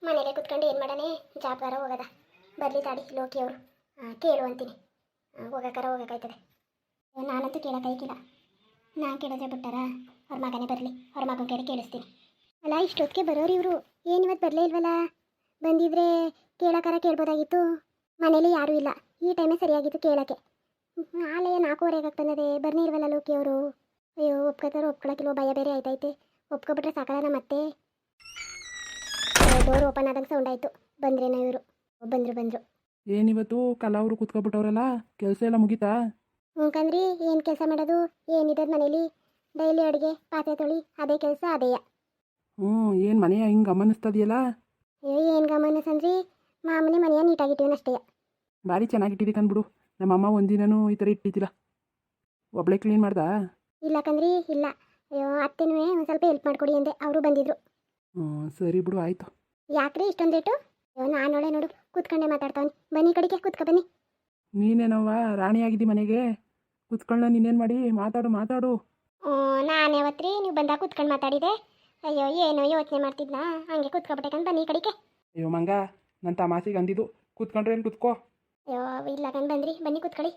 ಮನೇಲೆ ಕುತ್ಕೊಂಡು ಏನು ಮಾಡಾನೆ ಜಾಬ್ಗಾರ ಹೋಗದ ಬರಲಿ ತಾಡಿ ಲೋಕಿ ಅವರು ಕೇಳು ಅಂತೀನಿ ಹೋಗಕ್ಕಾಯ್ತದೆ. ನಾನಂತೂ ಕೇಳೋಕ್ಕಾಯ್ಕಿಲ್ಲ. ನಾನು ಕೇಳೋದೇ ಬಿಟ್ಟಾರ ಅವ್ರ ಮಗನೇ ಬರಲಿ, ಅವ್ರ ಮಗನ ಕೈಲಿ ಕೇಳಿಸ್ತೀನಿ. ಅಲ್ಲ ಇಷ್ಟೊತ್ತಿಗೆ ಬರೋರು ಇವರು ಏನಿವತ್ತು ಬರಲೇ ಇಲ್ವಲ್ಲ? ಬಂದಿದ್ರೆ ಕೇಳೋಕ್ಕಾರ ಕೇಳ್ಬೋದಾಗಿತ್ತು. ಮನೇಲಿ ಯಾರೂ ಇಲ್ಲ, ಈ ಟೈಮೇ ಸರಿಯಾಗಿತ್ತು ಕೇಳೋಕ್ಕೆ. ನಾಳೆ 4:15 ಬಂದದೆ, ಬರ್ನೇ ಇಲ್ವಲ್ಲ ಲೋಕಿ ಅವರು. ಅಯ್ಯೋ ಒಪ್ಕೋತಾರೋ ಒಪ್ಕೊಳಕ್ಕಿಲ್ವೋ ಭಯ ಬೇರೆ ಆಯ್ತೈತೆ. ಒಪ್ಕೊಬಿಟ್ರೆ ಸಾಕಲ್ಲ ಮತ್ತೆ. ಡೋರ್ ಓಪನ್ ಆದಂಗೆ ಸೌಂಡ್ ಆಯಿತು. ಬಂದ್ರೇನೋ ಇವರು. ಬಂದರು. ಏನಿವತ್ತು ಕಲಾವರು ಕೂತ್ಕೊಬಿಟ್ಟವ್ರಲ್ಲ, ಕೆಲಸ ಎಲ್ಲ ಮುಗೀತಾ? ಹ್ಞೂಕಂದ್ರಿ, ಏನು ಕೆಲಸ ಮಾಡೋದು? ಏನಿದ್ದದ ಮನೇಲಿ? ಡೈಲಿ ಅಡುಗೆ ಪಾತ್ರೆ ತೊಳಿ, ಅದೇ ಕೆಲಸ ಅದೇಯ. ಏನು ಮನೆಯ ಹಿಂಗೆ ಗಮನಿಸ್ತದೆಯಲ್ಲ? ಏನು ಗಮನಿಸಂದ್ರಿ, ಮಾಮೂಲಿ ಮನೆಯ ನೀಟಾಗಿಟ್ಟಿವನ ಅಷ್ಟೇ. ಭಾರಿ ಚೆನ್ನಾಗಿಟ್ಟಿದ್ದಿ ಕಂದ್ಬಿಡು. ನಮ್ಮಮ್ಮ ಒಂದಿನೂ ಈ ಥರ ಇಟ್ಟಿದ್ದಿಲ್ಲ. ಒಬ್ಳೆ ಕ್ಲೀನ್ ಮಾಡ್ದಾ? ಇಲ್ಲ ಕಂದ್ರಿ, ಇಲ್ಲ. ಅಯ್ಯೋ ಅತ್ತೆನೂ ಒಂದು ಸ್ವಲ್ಪ ಹೆಲ್ಪ್ ಮಾಡಿಕೊಡಿ ಅಂದೆ, ಅವರು ಬಂದಿದ್ರು. ಸರಿ ಬಿಡು, ಆಯಿತು. ಯಾಕ್ರಿ ಇಷ್ಟೊಂದು ರೇಟು? ಅಯ್ಯೋ ನಾನೊಳೆ ನೋಡು ಕೂತ್ಕೊಂಡೆ ಮಾತಾಡ್ತಾವನಿ. ಬನ್ನಿ ಕಡೆಗೆ ಕೂತ್ಕೊ ಬನ್ನಿ. ನೀನೇನವ್ವ ರಾಣಿಯಾಗಿದ್ದಿ ಮನೆಗೆ? ಕೂತ್ಕೊಳ್ಳ, ನೀನೇನು ಮಾಡಿ ಮಾತಾಡು. ನಾನು ಯಾವತ್ರಿ ನೀವು ಬಂದಾಗ ಕೂತ್ಕೊಂಡು ಮಾತಾಡಿದೆ? ಅಯ್ಯೋ ಏನೋ ಯೋಚನೆ ಮಾಡ್ತಿದ್ನಾ, ಹಂಗೆ ಕೂತ್ಕೊಬಿಟ್ಟೆಕಂದು ಬನ್ನಿ ಕಡೆಗೆ. ಅಯ್ಯೋ ಮಂಗ, ನನ್ನ ತಮಾಸಿಗೆ ಅಂದಿದ್ದು. ಕೂತ್ಕೊಂಡ್ರೆ ಏನು ಕೂತ್ಕೋ. ಅಯ್ಯೋ ಇಲ್ಲ ಕಂಡು ಬಂದ್ರಿ, ಬನ್ನಿ ಕೂತ್ಕೊಳ್ಳಿ.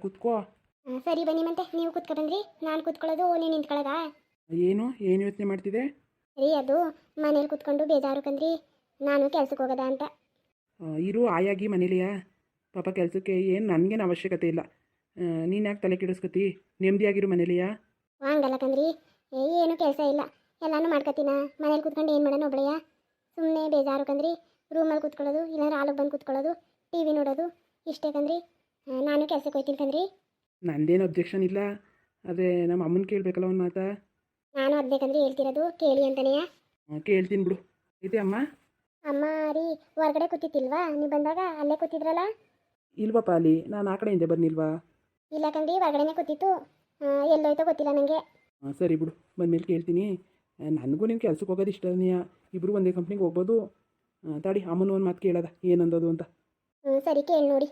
ಕೂತ್ಕೋ. ಸರಿ ಬನ್ನಿ ಮತ್ತೆ, ನೀವು ಕೂತ್ಕೊ ಬಂದ್ರಿ, ನಾನು ಕೂತ್ಕೊಳ್ಳೋದು ನೀವು ನಿಂತ್ಕೊಳ್ಳೋದಾ? ಏನು ಯೋಚನೆ ಮಾಡ್ತಿದ್ದೆ? ರೀ ಅದು ಮನೇಲಿ ಕೂತ್ಕೊಂಡು ಬೇಜಾರು ಕಂದ್ರಿ, ನಾನು ಕೆಲ್ಸಕ್ಕೆ ಹೋಗೋದಾ ಅಂತ. ಇರು ಆಯಾಗಿ ಮನೇಲಿಯಾ? ಪಾಪ ಕೆಲಸಕ್ಕೆ ಏನು ನನಗೇನು ಅವಶ್ಯಕತೆ ಇಲ್ಲ. ನೀನು ಯಾಕೆ ತಲೆ ಕೆಡಿಸ್ಕೊತಿ? ನೆಮ್ಮದಿಯಾಗಿರು ಮನೇಲಿಯಾ? ಹಂಗಲ್ಲ ಕಂದ್ರಿ, ಏನು ಕೆಲಸ ಇಲ್ಲ, ಎಲ್ಲಾನು ಮಾಡ್ಕೊತೀನ. ಮನೇಲಿ ಕೂತ್ಕೊಂಡು ಏನು ಮಾಡೋಣ ಒಬ್ಳೆಯಾ? ಸುಮ್ಮನೆ ಬೇಜಾರು ಕಂದ್ರಿ. ರೂಮಲ್ಲಿ ಕೂತ್ಕೊಳ್ಳೋದು, ಇಲ್ಲಾಂದ್ರೆ ಹಾಲಿಗೆ ಬಂದು ಕೂತ್ಕೊಳ್ಳೋದು, ಟಿ ವಿ ನೋಡೋದು, ಇಷ್ಟೇ ಕಂದ್ರಿ. ನಾನು ಕೆಲ್ಸಕ್ಕೆ ಹೋಗ್ತೀನಿ ಕಂದ್ರಿ. ನಂದೇನು ಅಬ್ಜೆಕ್ಷನ್ ಇಲ್ಲ, ಅದೇ ನಮ್ಮ ಅಮ್ಮನ ಕೇಳಬೇಕಲ್ಲ ಒಂದು ಮಾತಾ. ನಾನು ಅದನ್ನೇ ಕಂದ್ರಿ ಹೇಳ್ತಿರೋದು, ಕೇಳಿ ಅಂತನೆಯಾ? ಕೇಳ್ತೀನಿ ಬಿಡು. ಐತೆ ಅಮ್ಮ? ಅಮ್ಮ ರೀ ಹೊರಗಡೆ ಕೂತಿತ್ತಿಲ್ವಾ? ನೀವು ಬಂದಾಗ ಅಲ್ಲೇ ಕೂತಿದ್ರಲ್ಲ? ಇಲ್ವಪ್ಪ, ಅಲ್ಲಿ ನಾನು ಆ ಕಡೆ ಹಿಂದೆ ಬರ್ನಿಲ್ವಾ? ಇಲ್ಲ ಕಂದ್ರಿ, ಹೊರಗಡೆನೇ ಕೂತಿತ್ತು. ಎಲ್ಲೋಯ್ತೋ ಗೊತ್ತಿಲ್ಲ ನನಗೆ. ಸರಿ ಬಿಡು, ಬಂದಮೇಲೆ ಕೇಳ್ತೀನಿ. ನನಗೂ ನೀವು ಕೆಲ್ಸಕ್ಕೆ ಹೋಗೋದು ಇಷ್ಟ ನೀ ಇಬ್ಬರು ಒಂದೇ ಕಂಪ್ನಿಗೆ ಹೋಗ್ಬೋದು. ತಾಡಿ ಅಮ್ಮನ ಒಂದು ಮಾತು ಕೇಳೋದ ಏನಂದದು ಅಂತ. ಸರಿ ಕೇಳಿ ನೋಡಿ.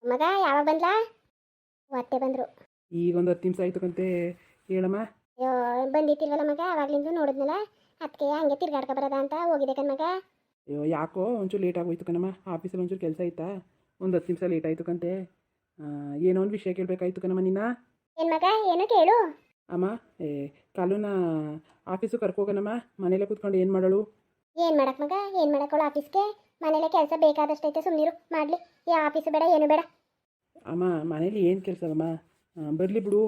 ಮಗ ಯಾವಾಗ ಬಂದ್ಲಾ? ಅತ್ತೆ ಬಂದರು. ಈಗ ಒಂದು 10 ನಿಮಿಷ ಆಯ್ತು ಕಂತೆ. ಹೇಳಮ್ಮ. ಅಯ್ಯೋ ಬಂದಿತ್ತಿಲ್ವಲ್ಲ ಮಗ, ಅವಾಗ್ಲಿಂದ ನೋಡಿದ್ನಲ್ಲ, ಅದಕ್ಕೆ ಹಂಗೆ ತಿರ್ಗಾಡ್ಕೊ ಬರೋದ ಅಂತ ಹೋಗಿದೆ ಕಣ್ಮಗ. ಅಯ್ಯೋ ಯಾಕೋ ಒಂಚೂರು ಲೇಟ್ ಆಗೋಯ್ತು ಕಣಮ್ಮ, ಆಫೀಸಲ್ಲಿ ಒಂಚೂರು ಕೆಲಸ ಆಯ್ತಾ, ಒಂದು 10 ನಿಮಿಷ ಲೇಟ್ ಆಯಿತು ಕಂತೆ. ಏನೋ ಒಂದು ವಿಷಯ ಕೇಳಬೇಕಾಯ್ತು ಕಣಮ್ಮ ನಿನ್ನ. ಏನು ಮಗ, ಏನೋ ಕೇಳು. ಅಮ್ಮ, ಕಾಲುನ ಆಫೀಸು ಕರ್ಕೋಗನಮ್ಮ, ಮನೇಲೆ ಕೂತ್ಕೊಂಡು ಏನು ಮಾಡೋಳು? ಏನು ಮಾಡಕ್ ಮಗ, ಏನು ಮಾಡಕ್ಕವಳು ಆಫೀಸ್ಗೆ? ಮನೇಲೆ ಕೆಲಸ ಬೇಕಾದಷ್ಟೈತೆ, ಸುಮ್ಮನಿರು ಮಾಡಲಿ. ಯಾವ ಆಫೀಸು ಬೇಡ, ಏನು ಬೇಡ. ಅಮ್ಮ ಮನೇಲಿ ಏನು ಕೆಲಸವಮ್ಮ, ಬರಲಿ ಬಿಡು.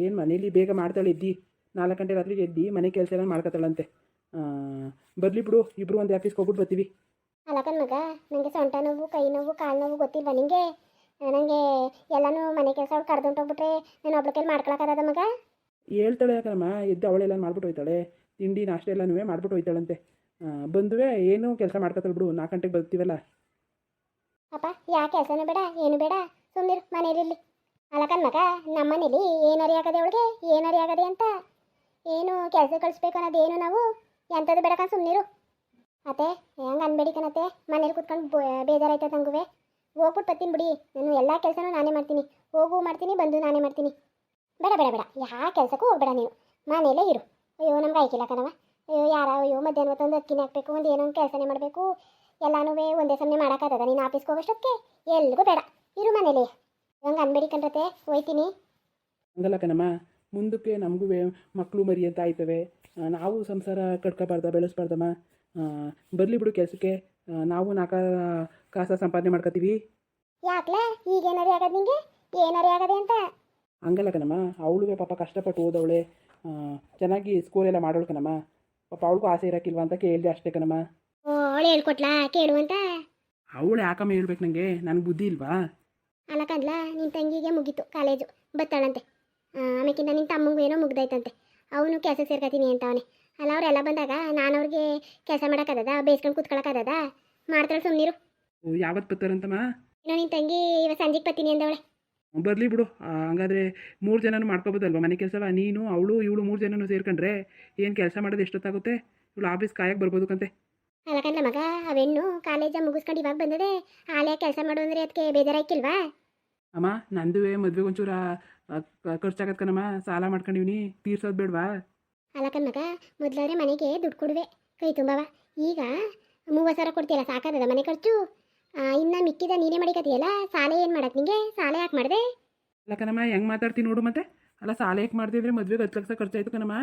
ಏನು ಮನೇಲಿ ಬೇಗ ಮಾಡ್ತಾಳೆ ಎದ್ದಿ, 4 ಗಂಟೆ ರಾತ್ರಿಗೆ ಎದ್ದಿ ಮನೆ ಕೆಲಸ ಎಲ್ಲ ಮಾಡ್ಕೊತಾಳಂತೆ. ಬರಲಿ ಬಿಡು, ಇಬ್ಬರು ಒಂದು ಆಫೀಸ್ಗೆ ಹೋಗ್ಬಿಟ್ಟು ಬರ್ತೀವಿ. ಅಲ್ಲ ಮಗ, ನನಗೆ ಸೊಂಟ ನೋವು, ಕೈ ನೋವು, ಕಾಲು ನೋವು ಗೊತ್ತಿಲ್ವಾ ನಿಂಗೆ? ನನಗೆ ಎಲ್ಲನೂ ಮನೆ ಕೆಲಸ ಅವ್ಳು ಕರೆದುಂಟೋಗ್ಬಿಟ್ರೆ ನಾನು ಒಬ್ಳ ಕೈಲಿ ಮಾಡ್ಕೊಳಕ್ಕಾಗದ ಮಗ? ಹೇಳ್ತಾಳೆ ಯಾಕಮ್ಮ, ಎದ್ದು ಅವಳೆಲ್ಲ ಮಾಡ್ಬಿಟ್ಟು ಹೋಯ್ತಾಳೆ, ತಿಂಡಿ ನಾಷ್ಟ ಎಲ್ಲನೂ ಮಾಡ್ಬಿಟ್ಟು ಹೋಯ್ತಾಳಂತೆ. ಬಂದುವೆ ಏನು ಕೆಲಸ ಮಾಡ್ಕೊತಾಳೆ ಬಿಡು, 4 ಗಂಟೆಗೆ ಬರ್ತೀವಲ್ಲ. ಅಪ್ಪ ಯಾ ಕೆಲಸನೂ ಬೇಡ, ಏನು ಬೇಡ, ಸುಮ್ಮನಿರು ಮನೇಲಿರಲಿ. ಅಲ್ಲ ಮಗ, ನಮ್ಮ ಮನೇಲಿ ಏನರಿ ಆಗದೆ ಅವಳಿಗೆ, ಏನರಿ ಆಗದೆ ಅಂತ ಏನು ಕೆಲಸ ಕಳಿಸ್ಬೇಕು ಅನ್ನೋದೇನು ನಾವು ಎಂಥದ್ದು ಬೇಡ ಸುಮ್ಮನಿರು. ಅತ್ತೆ ಹೆಂಗೆ ಅನ್ಬೇಡಿ ಕಣತ್ತೆ, ಮನೇಲಿ ಕೂತ್ಕೊಂಡು ಬೇಜಾರಾಯ್ತದೆ ನಂಗುವೆ. ಹೋಗ್ಬಿಟ್ಟು ಬರ್ತೀನಿ ಬಿಡಿ, ನಾನು ಎಲ್ಲ ಕೆಲಸನೂ ನಾನೇ ಮಾಡ್ತೀನಿ, ಹೋಗು ಮಾಡ್ತೀನಿ, ಬಂದು ನಾನೇ ಮಾಡ್ತೀನಿ. ಬೇಡ ಯಾವ ಕೆಲಸಕ್ಕೂ ಹೋಗ್ಬೇಡ ನೀನು, ಮನೇಲೇ ಇರು. ಅಯ್ಯೋ ನಮ್ಗೆ ಆಯ್ಕಿಲ್ಲ ಕಣವ. ಅಯ್ಯೋ ಮಧ್ಯಾಹ್ನ ಹೊತ್ತೊಂದು ಅಕ್ಕಿನೇ ಹಾಕಬೇಕು, ಒಂದು ಏನೋ ಒಂದು ಕೆಲಸನೇ ಮಾಡಬೇಕು, ಎಲ್ಲನೂ ಒಂದೇ ಸಮನೆ ಮಾಡೋಕ್ಕಾಗದ? ನೀನು ಆಫೀಸ್ಗೆ ಹೋಗೋಷ್ಟೊತ್ತಿಗೆ ಎಲ್ಲಿಗೂ ಬೇಡ, ಇರು ಮನೇಲಿ. ಹಂಗೆ ಅನ್ಬೇಡಿ ಕಣ್ರತೆ, ಹೋಯ್ತೀನಿ. ಹಂಗಲ್ಲ ಕಣಮ್ಮ, ಮುಂದಕ್ಕೆ ನಮಗೂ ಮಕ್ಕಳು ಮರಿ ಅಂತ ಆಯ್ತವೆ, ನಾವು ಸಂಸಾರ ಕಟ್ಕೋಬಾರ್ದ, ಬೆಳೆಸ್ಬಾರ್ದಮ್ಮ. ಬರಲಿ ಬಿಡು ಕೆಲಸಕ್ಕೆ, ನಾವು 4 ಕಾಸು ಸಂಪಾದನೆ ಮಾಡ್ಕೋತೀವಿ. ಯಾಕ್ಲೇ ಈಗೇನಾರಿ ಆಗದು ನಿಂಗೆ, ಏನಾರಿ ಆಗದೆ ಅಂತ? ಹಂಗಲ್ಲ ಕಣಮ್ಮ, ಅವಳಿಗೆ ಪಾಪ ಕಷ್ಟಪಟ್ಟು ಓದವಳೆ, ಚೆನ್ನಾಗಿ ಸ್ಕೂಲೆಲ್ಲ ಮಾಡೋಳು ಕಣಮ್ಮ. ಪಾಪ ಅವಳಿಗೂ ಆಸೆ ಇರೋಕ್ಕಿಲ್ವಾ ಅಂತ ಕೇಳಿದೆ ಅಷ್ಟೇ ಕಣಮ್ಮ. ಅವಳು ಹೇಳ್ಕೊಟ್ಲಾ ಕೇಳುವಂತ? ಅವಳು ಯಾಕಮ್ಮ ಹೇಳ್ಬೇಕು ನನಗೆ, ನನಗೆ ಬುದ್ಧಿ ಇಲ್ವಾ? ಅಲ್ಲಕಂದ್ಲ ನಿನ್ನ ತಂಗಿಗೆ ಮುಗೀತು ಕಾಲೇಜು, ಬತ್ತಾಳಂತೆ. ಆಮೇಕಿಂದ ನಿನ್ನ ತಮ್ಮಂಗೂ ಏನೋ ಮುಗ್ದೈತಂತೆ, ಅವನು ಕೆಲಸ ಸೇರ್ಕೊತೀನಿ ಅಂತ ಅವನೇ. ಅಲ್ಲ ಅವರೆಲ್ಲ ಬಂದಾಗ ನಾನು ಅವ್ರಿಗೆ ಕೆಲಸ ಮಾಡೋಕ್ಕಾಗದ, ಬೇಯಿಸ್ಕೊಂಡು ಕೂತ್ಕೊಳ್ಳೋಕ್ಕಾಗದ? ಮಾಡ್ತಾಳೆ ಸುಮ್ಮನಿರು. ಯಾವತ್ತು ಬರ್ತಾರಂತಮ್ಮ? ಏನೋ ನಿನ್ನ ತಂಗಿ ಇವತ್ತು ಸಂಜೆಗೆ ಬರ್ತೀನಿ ಅಂದವಳೆ. ಬರಲಿ ಬಿಡು, ಹಂಗಾದ್ರೆ 3 ಜನನೂ ಮಾಡ್ಕೋಬೋದಲ್ವ ಮನೆ ಕೆಲಸವ? ನೀನು ಅವಳು ಇವಳು 3 ಜನನೂ ಸೇರ್ಕೊಂಡ್ರೆ ಏನು ಕೆಲಸ ಮಾಡೋದು ಎಷ್ಟೊತ್ತಾಗುತ್ತೆ? ಇವಳು ಆಫೀಸ್ ಕಾಯಕ್ಕೆ ಬರ್ಬೋದು ಕಂತೆ. ಅಲ್ಲಕಂದ್ಲ ಮಗ, ಅವೆಣ್ಣು ಕಾಲೇಜ ಮುಗಿಸ್ಕೊಂಡು ಇವಾಗ ಬಂದದೆ, ಆಲೇ ಕೆಲಸ ಮಾಡು ಅಂದರೆ ಅದಕ್ಕೆ ಬೇಜಾರಾಯ್ಕಿಲ್ವಾ? ಅಮ್ಮ ನಂದುವೆ ಮದುವೆಗೆ ಒಂಚೂರು ಖರ್ಚಾಗತ್ತೆ ಕಣಮ್ಮ, ಸಾಲ ಮಾಡ್ಕೊಂಡಿವ್ನಿ, ತೀರ್ಸೋದು ಬೇಡವಾ? ಅಲ್ಲಕನ್ ಮಗ, ಮೊದಲಾದ್ರೆ ಮನೆಗೆ ದುಡ್ಡು ಕೊಡುವೆ ಕೈ ತುಂಬವ, ಈಗ 30,000 ಕೊಡ್ತೀಯಲ್ಲ ಸಾಕಾಗದ ಮನೆ ಖರ್ಚು. ಇನ್ನು ಮಿಕ್ಕಿದ ನೀನೇ ಮಡಿಕತಿಯಲ್ಲ, ಸಾಲ ಏನು ಮಾಡಕ್ಕೆ ನಿಂಗೆ? ಸಾಲ ಯಾಕೆ ಮಾಡಿದೆ? ಅಲ್ಲ ಕಣಮ್ಮ ಹೆಂಗೆ ಮಾತಾಡ್ತೀನಿ ನೋಡು ಮತ್ತೆ. ಅಲ್ಲ ಸಾಲ ಯಾಕೆ ಮಾಡ್ತಿದ್ರೆ ಮದುವೆಗೆ 10 ಲಕ್ಷ ಖರ್ಚಾಯ್ತು ಕಣಮ್ಮ.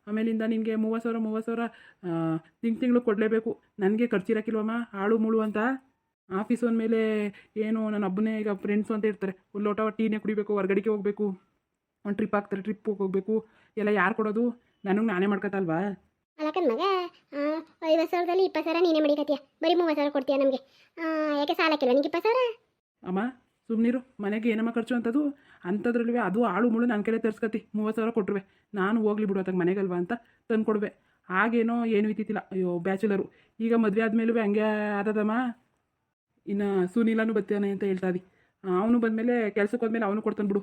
ಆಮೇಲಿಂದ ನಿನಗೆ 30,000 ತಿಂಗಳು ಕೊಡಲೇಬೇಕು. ನನಗೆ ಖರ್ಚಿರಕ್ಕಿಲ್ವಮ್ಮ ಆಳು ಮುಳು ಅಂತ. ಆಫೀಸು ಅಂದಮೇಲೆ ಏನು ನನ್ನ ಒಬ್ಬನೇ ಈಗ ಫ್ರೆಂಡ್ಸು ಅಂತ ಇರ್ತಾರೆ. ಒಂದು ಲೋಟ ಟೀನೇ ಕುಡಿಬೇಕು, ಹೊರ್ಗಡೆಗೆ ಹೋಗಬೇಕು, ಒಂದು ಟ್ರಿಪ್ ಹಾಕ್ತಾರೆ, ಟ್ರಿಪ್ ಹೋಗಬೇಕು, ಎಲ್ಲ ಯಾರು ಕೊಡೋದು? ನನಗೆ ನಾನೇ ಮಾಡ್ಕೊತಲ್ವಾ? ಅಲ್ಲಕ್ಕನ ಮಗ, 50,000ದಲ್ಲಿ 20,000 ನೀನೇ ಮಡಿಕತಿಯ, ಬರೀ 30,000 ಕೊಡ್ತೀಯ ನಮಗೆ. ಯಾಕೆ ಸಾಲಕ್ಕಿಲ್ಲ ನಿಂಗೆ 20,000? ಅಮ್ಮ ಸುಮ್ಮನಿರು, ಮನೆಗೆ ಏನಮ್ಮ ಖರ್ಚು ಅಂತದು ಅಂಥದ್ರಲ್ವೇ ಅದು ಆಳು ಮುಳು ನನ್ನ ಕೈಲೇ ತರ್ಸ್ಕತಿ. 30,000 ಕೊಟ್ಟರುವೆ ನಾನು ಹೋಗ್ಲಿ ಬಿಡು ಅತ್ತಾಗ ಮನೆಗಲ್ವಾ ಅಂತ ತಂದು ಕೊಡುವೆ. ಆಗೇನೋ ಏನು ಇತ್ತಿತ್ತಿಲ್ಲ. ಅಯ್ಯೋ ಬ್ಯಾಚುಲರು, ಈಗ ಮದುವೆ ಆದಮೇಲೂ ಹಂಗೆ ಆದದಮ್ಮ. ಇನ್ನು ಸುನೀಲನೂ ಬರ್ತಾನೆ ಅಂತ ಹೇಳ್ತಾ ಇದ್ದಿ. ಅವನು ಬಂದಮೇಲೆ ಕೆಲ್ಸಕ್ಕೆ ಹೋದ್ಮೇಲೆ ಅವನು ಕೊಡ್ತಾನೆ ಬಿಡು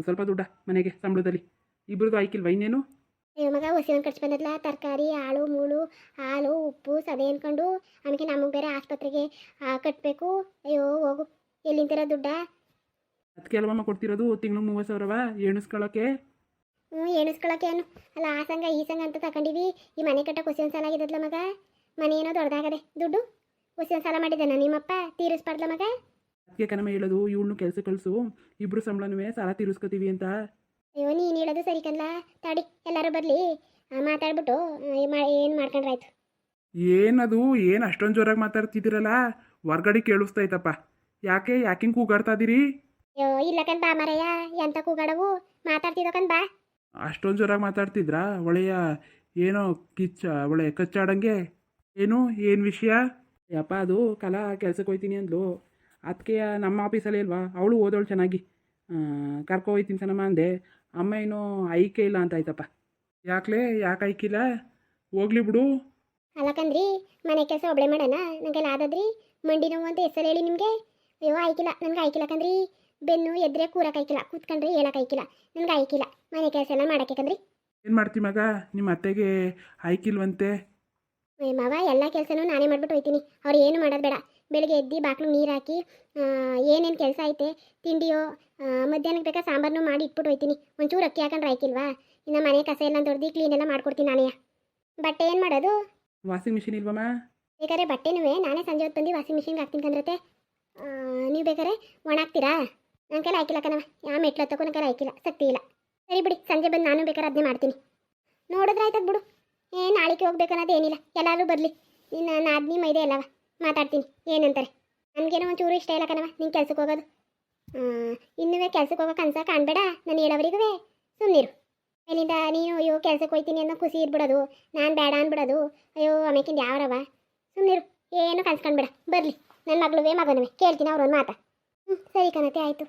ಸ್ವಲ್ಪ ದುಡ್ಡ ಮನೆಗೆ ಸಂಬಳದಲ್ಲಿ. ಇಬ್ಬರದು ಆಯ್ಕಿಲ್ವ ಇನ್ನೇನು? ಅಯ್ಯೋ ಮಗ, ಒಂದು ಖರ್ಚು ಬಂದದ್ಲ, ತರಕಾರಿ ಆಳು ಮೂಳು ಹಾಲು ಉಪ್ಪು ಸದೆ ಅನ್ಕೊಂಡು. ಆಮೇಲೆ ನಮಗೆ ಬೇರೆ ಆಸ್ಪತ್ರೆಗೆ ಕಟ್ಟಬೇಕು. ಅಯ್ಯೋ ಹೋಗು, ಎಲ್ಲಿಂತಿರೋ ದುಡ್ಡ? ಅದಕ್ಕೆ ಅಲ್ವಮ್ಮ ಕೊಡ್ತಿರೋದು ತಿಂಗಳು 30,000 ಎಣಿಸ್ಕೊಳ್ಳೋಕ್ಕೆ. ಎಣಿಸ್ಕೊಳಕ್ಕೆ ಏನು ಅಲ್ಲ, ಆ ಸಂಘ ಈ ಸಂಘ ಅಂತ ತಗೊಂಡಿವಿ. ಈ ಮನೆ ಕಟ್ಟಕ್ಕೆ ಹೊಸ ಸಾಲ ಆಗಿದ್ದಲ್ಲ ಮಗ. ಮನೆ ಏನೋ ದೊಡ್ಡದಾಗದೆ, ದುಡ್ಡು ಹೊಸ ಸಾಲ ಮಾಡಿದ್ದಾನ ನಿಮ್ಮಪ್ಪ, ತೀರಿಸ್ಬಾರ್ದ ಮಗ? ಅದಕ್ಕೆ ಕಣಮ್ಮ ಹೇಳೋದು, ಇವಳನ್ನು ಕೆಲಸ ಕಳಿಸು, ಇಬ್ಬರು ಸಂಬಳನೂ ಸಾಲ ತೀರಿಸ್ಕೊತೀವಿ ಅಂತ. ಅಯ್ಯೋ ನೀನು ಹೇಳೋದು ಸರಿ ಕನ್ಲ. ತಡಿ ಎಲ್ಲರೂ ಬರಲಿ, ಮಾತಾಡ್ಬಿಟ್ಟು ಏನು ಮಾಡ್ಕೊಂಡ್ರಾಯ್ತು. ಏನದು ಏನು ಅಷ್ಟೊಂದು ಜೋರಾಗಿ ಮಾತಾಡ್ತಿದ್ದೀರಲ್ಲ? ಹೊರ್ಗಡೆ ಕೇಳಿಸ್ತೈತಪ್ಪ. ಯಾಕಿಂಗೆ ಕೂಗಾಡ್ತಾ ಇದ್ದೀರಿ? ಅಯ್ಯೋ ಇಲ್ಲ ಕಣ್ ಬಾ ಮರಯ್ಯ, ಎಂತ ಕೂಗಾಡವು, ಮಾತಾಡ್ತಿದ್ದೋ ಕಣ್ ಬಾ. ಅಷ್ಟೊಂದು ಜೋರಾಗಿ ಮಾತಾಡ್ತಿದ್ರಾ? ಒಳ್ಳೆಯ ಏನೋ ಒಳ್ಳೆ ಕಚ್ಚಾಡಂಗೆ. ಏನು ವಿಷಯ? ಯಪ್ಪ ಅದು ಕಲಾ ಕೆಲ್ಸಕ್ಕೆ ಹೋಯ್ತೀನಿ ಅಂದ್ಲು. ಅದಕ್ಕೆ ನಮ್ಮ ಆಫೀಸಲ್ಲಿ ಇಲ್ವಾ, ಅವಳು ಓದೋಳು ಚೆನ್ನಾಗಿ, ಕರ್ಕೊ ಹೋಯ್ತೀನಿ ಸನಮ್ಮ ಅಂದೆ. ಅಮ್ಮ ಏನೋ ಐಕೆ ಇಲ್ಲ ಅಂತ ಆಯ್ತಪ್ಪ. ಯಾಕೆ ಐಕಿಲ್ಲ? ಹೋಗ್ಲಿ ಬಿಡು. ಅಲ್ಲಕಂದ್ರಿ, ಮನೆ ಕೆಲಸ ಒಬ್ಳೆ ಮಾಡೋಣ, ನನಗೆಲ್ಲ ಆದದ್ರಿ. ಮಂಡಿ ನೋವು ಅಂತ ಹೆಸರು ಹೇಳಿ ನಿಮಗೆ? ಅಯ್ಯೋ ಆಯ್ಕಿಲ್ಲ, ನನಗೆ ಆಯ್ಕಿಲ್ಲ ಕಂದ್ರಿ. ಬೆನ್ನು ಎದ್ರೆ ಕೂರಕ್ಕೆ ಆಯ್ಕಿಲ್ಲ, ಕೂತ್ಕೊಂಡ್ರೆ ಹೇಳಕ್ಕೆ ಆಯ್ಕಿಲ್ಲ, ನನಗೆ ಆಯ್ಕಿಲ್ಲ ಮನೆ ಕೆಲಸ ಎಲ್ಲ ಮಾಡೋಕ್ಕೆ ಕಂದ್ರಿ. ಏನು ಮಾಡ್ತಿ ಮಗ, ನಿಮ್ಮ ಅತ್ತೆಗೆ ಆಯ್ಕಿಲ್ವಂತೆ? ಮಾವ ಎಲ್ಲ ಕೆಲಸನೂ ನಾನೇ ಮಾಡ್ಬಿಟ್ಟು ಹೋಯ್ತೀನಿ, ಅವ್ರು ಏನು ಮಾಡೋದು ಬೇಡ. ಬೆಳಿಗ್ಗೆ ಎದ್ದು ಬಾಕ್ಲು ನೀರು ಹಾಕಿ ಏನೇನು ಕೆಲಸ ಐತೆ, ತಿಂಡಿಯೋ ಮಧ್ಯಾಹ್ನಕ್ಕೆ ಬೇಕಾ ಸಾಂಬಾರನ್ನು ಮಾಡಿ ಇಟ್ಬಿಟ್ಟು ಹೋಯ್ತೀನಿ. ಒಂಚೂರು ಅಕ್ಕಿ ಹಾಕೊಂಡ್ರೆ ಆಯ್ಕಿಲ್ವಾ? ಇನ್ನು ಮನೆ ಕಸ ಎಲ್ಲ ತೊಡ್ದು ಕ್ಲೀನ್ ಎಲ್ಲ ಮಾಡ್ಕೊಡ್ತೀನಿ ನಾನೇ. ಬಟ್ಟೆ ಏನು ಮಾಡೋದು? ವಾಷಿಂಗ್ ಮಿಷಿನ್ ಇಲ್ವಮ್ಮ? ಬೇಕಾದ್ರೆ ಬಟ್ಟೆನೂ ನಾನೇ ಸಂಜೆ ಹೊತ್ತು ಬಂದು ವಾಷಿಂಗ್ ಮಿಷಿನ್ಗೆ ಹಾಕ್ತೀನಿ ಕಂದ್ರತೆ. ನೀವು ಬೇಕಾದ್ರೆ ಒಣಾಕ್ತೀರಾ? ನನ್ನ ಕೈಲಿ ಆಯ್ಕಿಲ್ಲ ಕಣವ, ಯಾವ ಮೆಟ್ಲು ಹತ್ತಕ್ಕೂ ನನ್ನ ಕೈಲಿ ಆಯ್ಕಿಲ್ಲ, ಶಕ್ತಿ ಇಲ್ಲ. ಸರಿ ಬಿಡಿ, ಸಂಜೆ ಬಂದು ನಾನು ಬೇಕಾದ್ರೆ ಅದನ್ನೇ ಮಾಡ್ತೀನಿ. ನೋಡಿದ್ರೆ ಆಯ್ತದ ಬಿಡು, ನಾಳೆಗೆ ಹೋಗ್ಬೇಕನ್ನೋದು ಏನಿಲ್ಲ, ಎಲ್ಲರೂ ಬರಲಿ. ನಿನ್ನ ನಾದ್ನಿ ಮೈದೆ ಎಲ್ಲವ ಮಾತಾಡ್ತೀನಿ ಏನಂತಾರೆ. ನನಗೇನೋ ಒಂಚೂರು ಇಷ್ಟ ಇಲ್ಲ ಕಣವ ನಿಂಗೆ ಕೆಲ್ಸಕ್ಕೆ ಹೋಗೋದು. ಇನ್ನೂ ಕೆಲ್ಸಕ್ಕೆ ಹೋಗೋ ಕನಸ ಕಾಣಬೇಡ ನಾನು ಹೇಳೋವರಿಗೂ. ಸುಮ್ಮನಿರು. ಮೇಲಿಂದ ನೀನು ಅಯ್ಯೋ ಕೆಲ್ಸಕ್ಕೆ ಹೋಯ್ತೀನಿ ಅನ್ನೋ ಖುಷಿ ಇರ್ಬಿಡೋದು, ನಾನು ಬೇಡ ಅನ್ಬಿಡೋದು. ಅಯ್ಯೋ ಆಮೇಕಿಂದ ಯಾವರವ? ಸುಮ್ಮನಿರು, ಏನು ಕನ್ಸ್ಕೊಂಡ್ಬೇಡ. ಬರಲಿ ನನ್ನ ಮಗಳುವೇ ಮಗನುವೆ, ಕೇಳ್ತೀನಿ ಅವ್ರೊಂದು ಮಾತಾ. ಸರಿ ಕಣತೆ ಆಯಿತು.